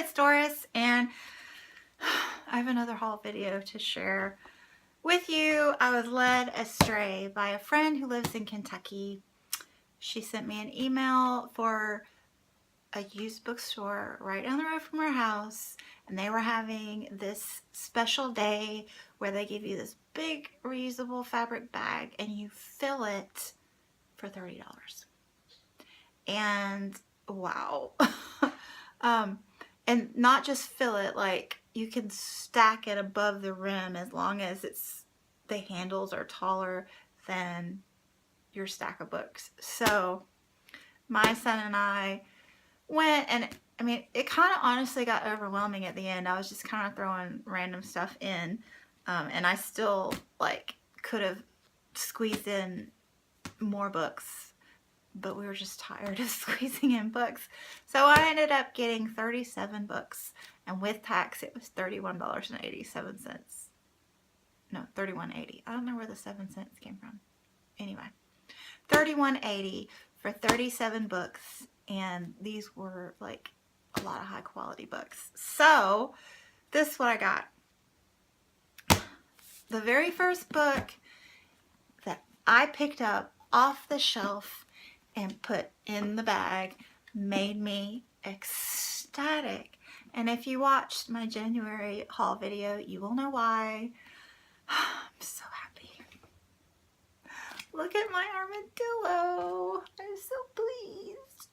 it's Doris, and I have another haul video to share with you. I was led astray by a friend who lives in Kentucky. She sent me an email for a used bookstore right down the road from our house, and they were having this special day where they give you this big reusable fabric bag and you fill it for $30. And wow. And not just fill it, like you can stack it above the rim as long as the handles are taller than your stack of books. So my son and I went, and I mean, it kind of honestly got overwhelming at the end. I was just kind of throwing random stuff in, and I still like could have squeezed in more books, but we were just tired of squeezing in books. So I ended up getting 37 books, and with tax it was $31.87. No, $31.80. I don't know where the 7 cents came from. Anyway, $31.80 for 37 books, and these were like a lot of high quality books. So this is what I got. The very first book that I picked up off the shelf and put in the bag made me ecstatic. And if you watched my January haul video, you will know why. I'm so happy. Look at my armadillo. I'm so pleased.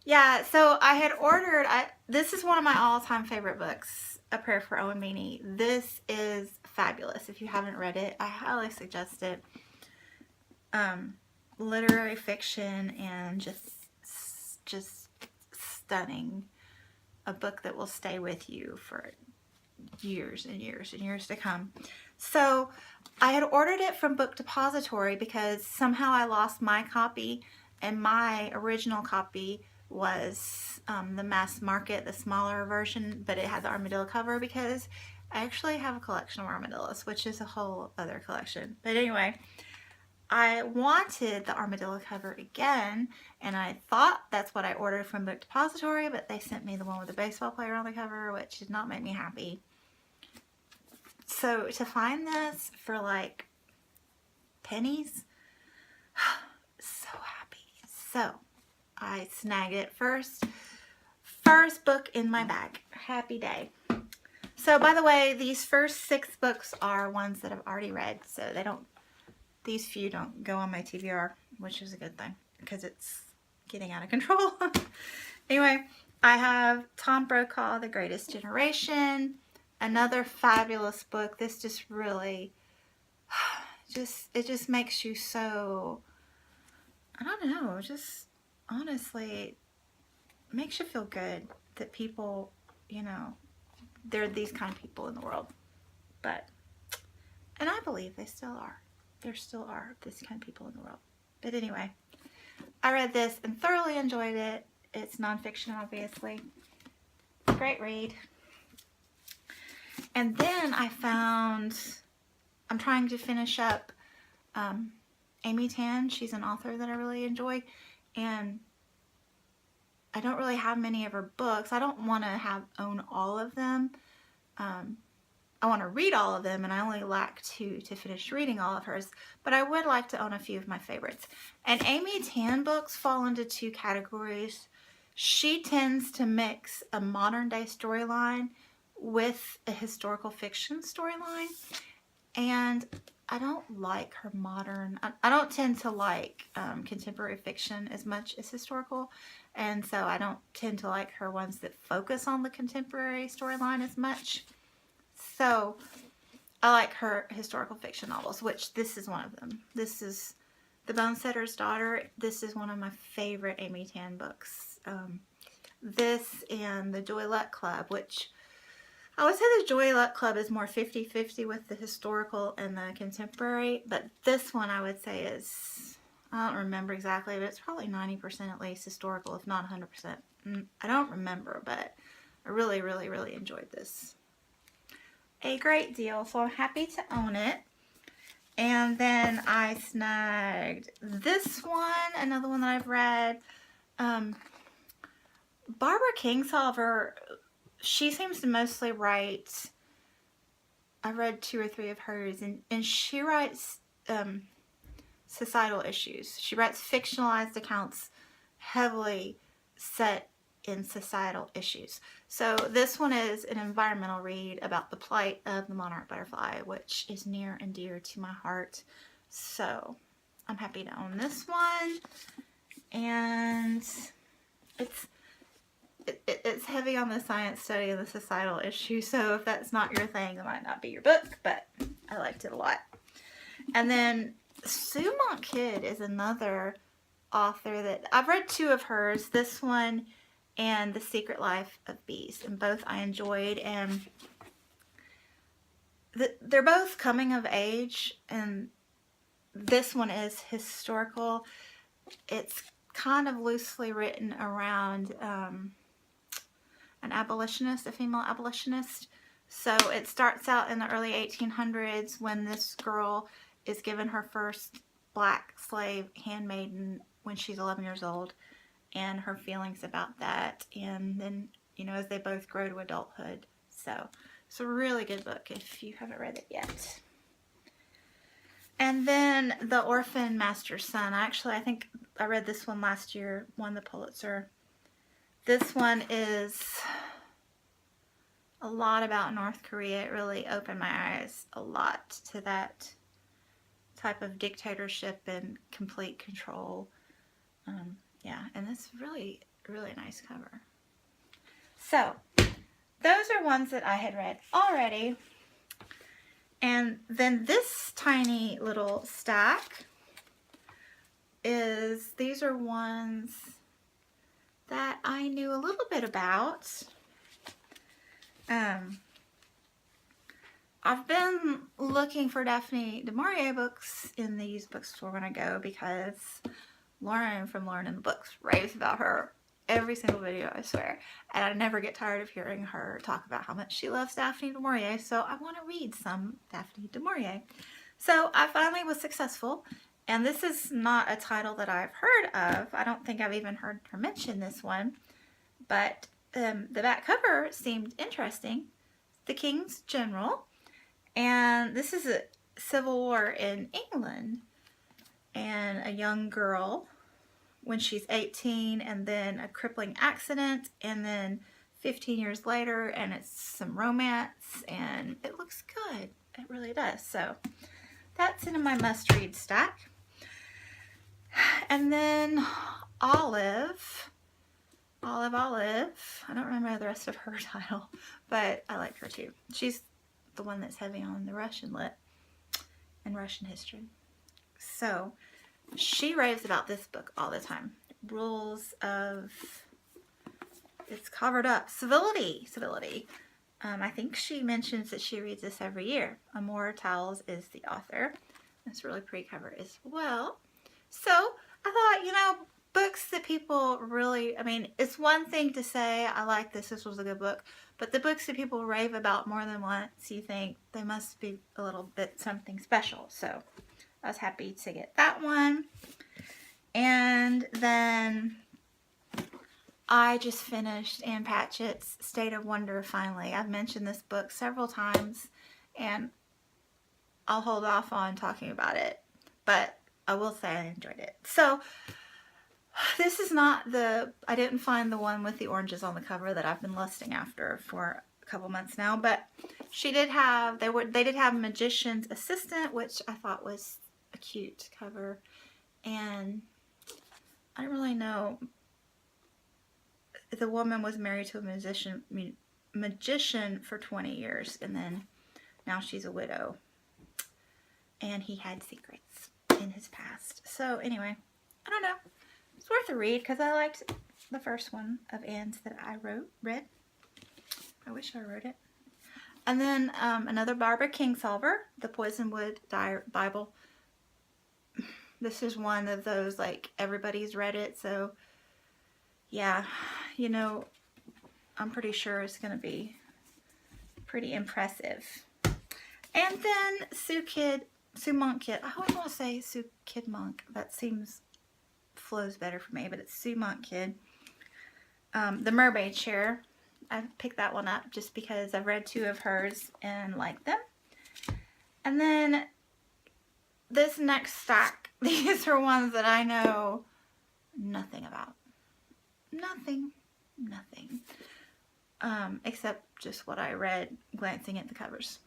Yeah, so I had ordered, this is one of my all-time favorite books, A Prayer for Owen Meany. This is fabulous. If you haven't read it, I highly suggest it. Literary fiction and just stunning. A book that will stay with you for years and years and years to come. So I had ordered it from Book Depository because somehow I lost my copy, and my original copy was the mass market, the smaller version, but it had the armadillo cover because I actually have a collection of armadillos, which is a whole other collection. But anyway, I wanted the armadillo cover again, and I thought that's what I ordered from Book Depository, but they sent me the one with the baseball player on the cover, which did not make me happy. So to find this for like pennies, so happy. So I snagged it first book in my bag. Happy day. So by the way, these first 6 books are ones that I've already read, so these few don't go on my TBR, which is a good thing because it's getting out of control. Anyway, I have Tom Brokaw, The Greatest Generation, another fabulous book. This just really, it just makes you so, I don't know, just honestly makes you feel good that people, you know, there are these kind of people in the world. And I believe they still are. There still are this kind of people in the world. But anyway, I read this and thoroughly enjoyed it. It's nonfiction, obviously. Great read. And then I found, I'm trying to finish up Amy Tan. She's an author that I really enjoy, and I don't really have many of her books. I don't want to own all of them. I want to read all of them, and I only lack to finish reading all of hers, but I would like to own a few of my favorites. And Amy Tan books fall into 2 categories. She tends to mix a modern day storyline with a historical fiction storyline, and I don't like her modern, I don't tend to like contemporary fiction as much as historical, and so I don't tend to like her ones that focus on the contemporary storyline as much. So I like her historical fiction novels, which this is one of them. This is The Bonesetter's Daughter. This is one of my favorite Amy Tan books. This and The Joy Luck Club, which I would say The Joy Luck Club is more 50-50 with the historical and the contemporary, but this one I would say is, I don't remember exactly, but it's probably 90% at least historical, if not 100%. I don't remember, but I really, really, really enjoyed this a great deal, so I'm happy to own it. And then I snagged this one, another one that I've read, Barbara Kingsolver, she seems to mostly write, I've read 2 or 3 of hers, and she writes societal issues. She writes fictionalized accounts heavily set in societal issues. So this one is an environmental read about the plight of the monarch butterfly, which is near and dear to my heart. So I'm happy to own this one. And it's heavy on the science study of the societal issue, so if that's not your thing, it might not be your book, but I liked it a lot. And then Sue Monk Kidd is another author that I've read 2 of hers, this one and The Secret Life of Bees, and both I enjoyed, and they're both coming of age, and this one is historical. It's kind of loosely written around an abolitionist, a female abolitionist. So it starts out in the early 1800s when this girl is given her first black slave handmaiden when she's 11 years old, and her feelings about that, and then, you know, as they both grow to adulthood. So it's a really good book if you haven't read it yet. And then The Orphan Master Son. Actually, I think I read this one last year, won the Pulitzer. This one is a lot about North Korea. It really opened my eyes a lot to that type of dictatorship and complete control. Yeah, and it's really, really nice cover. So, those are ones that I had read already. And then this tiny little stack is, these are ones that I knew a little bit about. I've been looking for Daphne du Maurier books in the used bookstore when I go, because Lauren from Lauren in the Books raves about her every single video, I swear. And I never get tired of hearing her talk about how much she loves Daphne du Maurier, so I want to read some Daphne du Maurier. So I finally was successful, and this is not a title that I've heard of. I don't think I've even heard her mention this one, but the back cover seemed interesting. The King's General, and this is a civil war in England, and a young girl when she's 18, and then a crippling accident, and then 15 years later, and it's some romance, and it looks good. It really does. So that's in my must-read stack. And then Olive. I don't remember the rest of her title, but I like her too. She's the one that's heavy on the Russian lit and Russian history. So she raves about this book all the time. Rules of, it's covered up, civility. I think she mentions that she reads this every year. Amora Towles is the author. It's a really pretty cover as well. So I thought, you know, books that people really, I mean, it's one thing to say, I like this was a good book, but the books that people rave about more than once, you think they must be a little bit something special. So I was happy to get that one. And then I just finished Ann Patchett's State of Wonder finally. I've mentioned this book several times, and I'll hold off on talking about it, but I will say I enjoyed it. So this is not the, I didn't find the one with the oranges on the cover that I've been lusting after for a couple months now, but she did have, they did have Magician's Assistant, which I thought was a cute cover, and I don't really know. The woman was married to a magician for 20 years, and then now she's a widow, and he had secrets in his past. So anyway, I don't know. It's worth a read because I liked the first one of Ann's that I read. I wish I wrote it. And then another Barbara Kingsolver, The Poisonwood Bible. This is one of those, like, everybody's read it, so yeah, you know, I'm pretty sure it's going to be pretty impressive. And then Sue Monk Kidd. I always want to say Sue Kidd Monk. That seems flows better for me, but it's Sue Monk Kidd. The Mermaid Chair. I picked that one up just because I've read 2 of hers and liked them. And then this next stack, these are ones that I know nothing about. Nothing. Except just what I read glancing at the covers.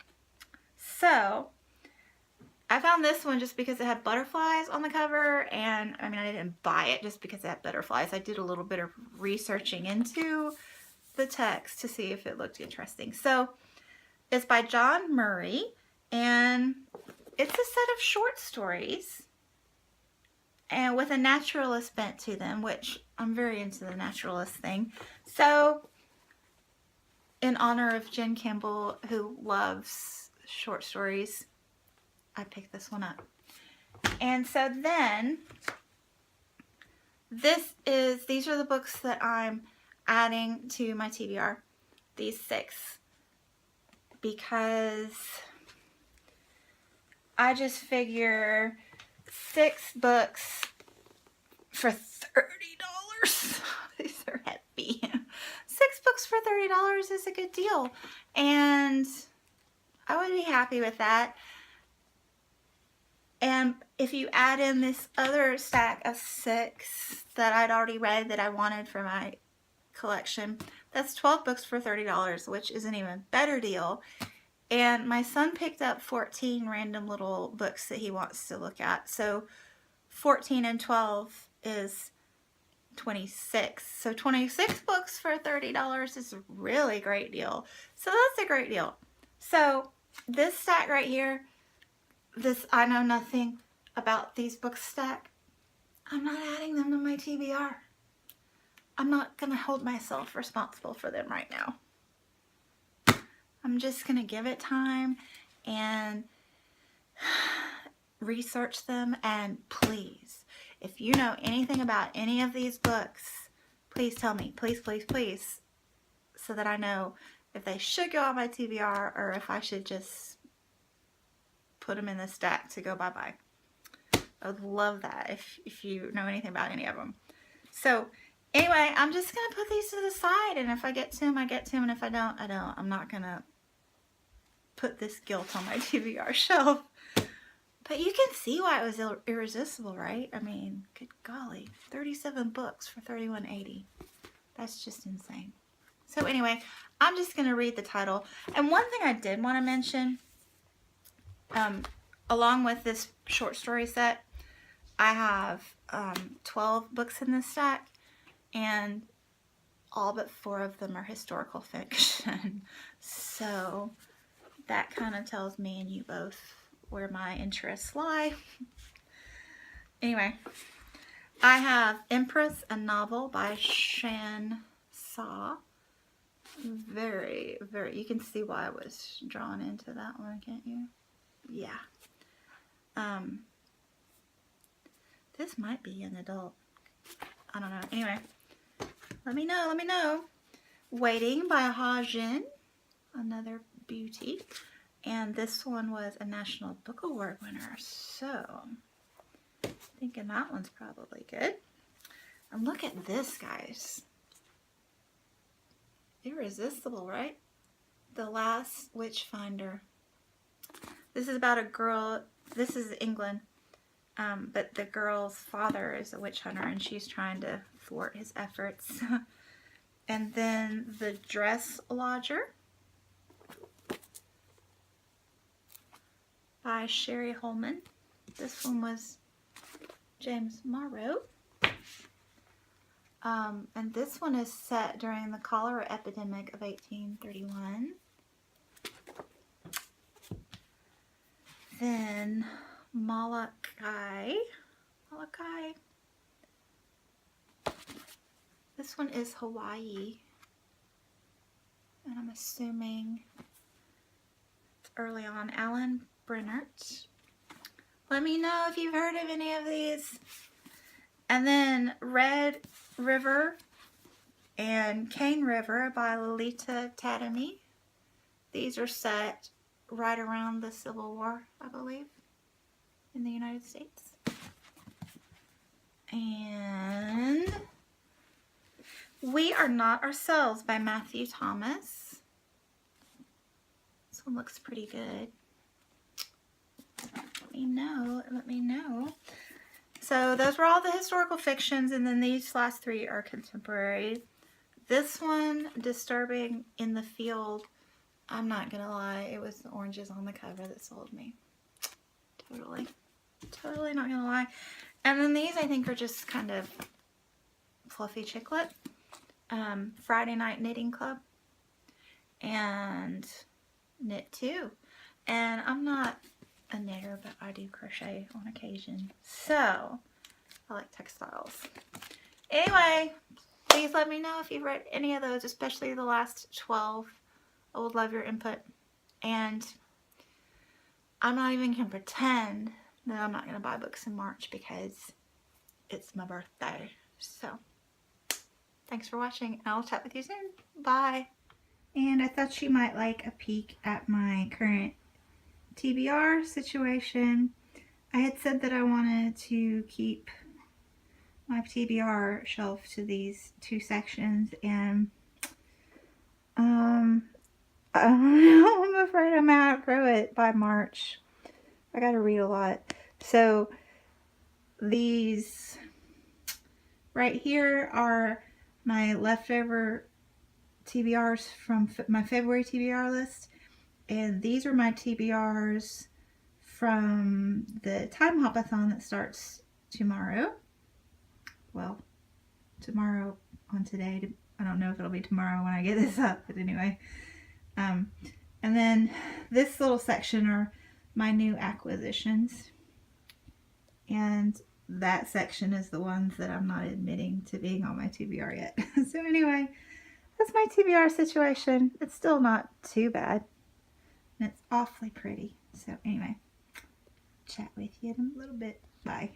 So, I found this one just because it had butterflies on the cover, and I mean, I didn't buy it just because it had butterflies. I did a little bit of researching into the text to see if it looked interesting. So, it's by John Murray, and it's a set of short stories, and with a naturalist bent to them, which I'm very into the naturalist thing. So, in honor of Jen Campbell, who loves short stories, I picked this one up. And so then, these are the books that I'm adding to my TBR. These 6. Because I just figure 6 books for $30. These are heavy. 6 books for $30 is a good deal. And I would be happy with that. And if you add in this other stack of 6 that I'd already read that I wanted for my collection, that's 12 books for $30, which is an even better deal. And my son picked up 14 random little books that he wants to look at. So 14 and 12 is 26. So 26 books for $30 is a really great deal. So that's a great deal. So this stack right here, this I know nothing about these books stack. I'm not adding them to my TBR. I'm not going to hold myself responsible for them right now. I'm just going to give it time and research them. And please, if you know anything about any of these books, please tell me. Please, please, please. So that I know if they should go on my TBR or if I should just put them in the stack to go bye-bye. I would love that if you know anything about any of them. So anyway, I'm just going to put these to the side, and if I get to them, I get to them, and if I don't, I don't. I'm not going to put this guilt on my TBR shelf. But you can see why it was irresistible, right? I mean, good golly, 37 books for $31.80. That's just insane. So anyway, I'm just going to read the title. And one thing I did want to mention, along with this short story set, I have 12 books in this stack, and all but 4 of them are historical fiction. So that kind of tells me and you both where my interests lie. Anyway, I have Empress, a novel by Shan Saw. Very, very, you can see why I was drawn into that one, can't you? Yeah. This might be an adult. I don't know. Anyway, let me know. Waiting by Ha Jin, another beauty. And this one was a National Book Award winner, so I'm thinking that one's probably good. And look at this, guys. Irresistible, right? The Last Witchfinder. This is about a girl. This is England. But the girl's father is a witch hunter, and she's trying to thwart his efforts. And then The Dress Lodger by Sherry Holman. This one was James Morrow. And this one is set during the cholera epidemic of 1831. Then Malachi. This one is Hawaii. And I'm assuming it's early on. Alan Brennert. Let me know if you've heard of any of these. And then Red River and Cane River by Lolita Tatamy. These are set right around the Civil War, I believe, in the United States. And We Are Not Ourselves by Matthew Thomas. This one looks pretty good. Let me know. So those were all the historical fictions, and then these last three are contemporary. This one, Disturbing in the Field, I'm not gonna lie, it was the oranges on the cover that sold me. Totally not gonna lie. And then these I think are just kind of fluffy chicklet. Friday Night Knitting Club and Knit 2. And I'm not a knitter, but I do crochet on occasion. So, I like textiles. Anyway, please let me know if you've read any of those, especially the last 12. I would love your input. And I'm not even going to pretend that I'm not going to buy books in March because it's my birthday. So, thanks for watching, and I'll chat with you soon. Bye. And I thought you might like a peek at my current TBR situation. I had said that I wanted to keep my TBR shelf to these two sections, and I don't know, I'm afraid I'm gonna outgrow it by March. I gotta read a lot. So these right here are my leftover TBRs from my February TBR list, and these are my TBRs from the Time Hopathon that starts tomorrow. Well, tomorrow on today. I don't know if it'll be tomorrow when I get this up, but anyway. And then this little section are my new acquisitions, and that section is the ones that I'm not admitting to being on my TBR yet. So anyway, that's my TBR situation. It's still not too bad, and it's awfully pretty. So anyway, chat with you in a little bit. Bye.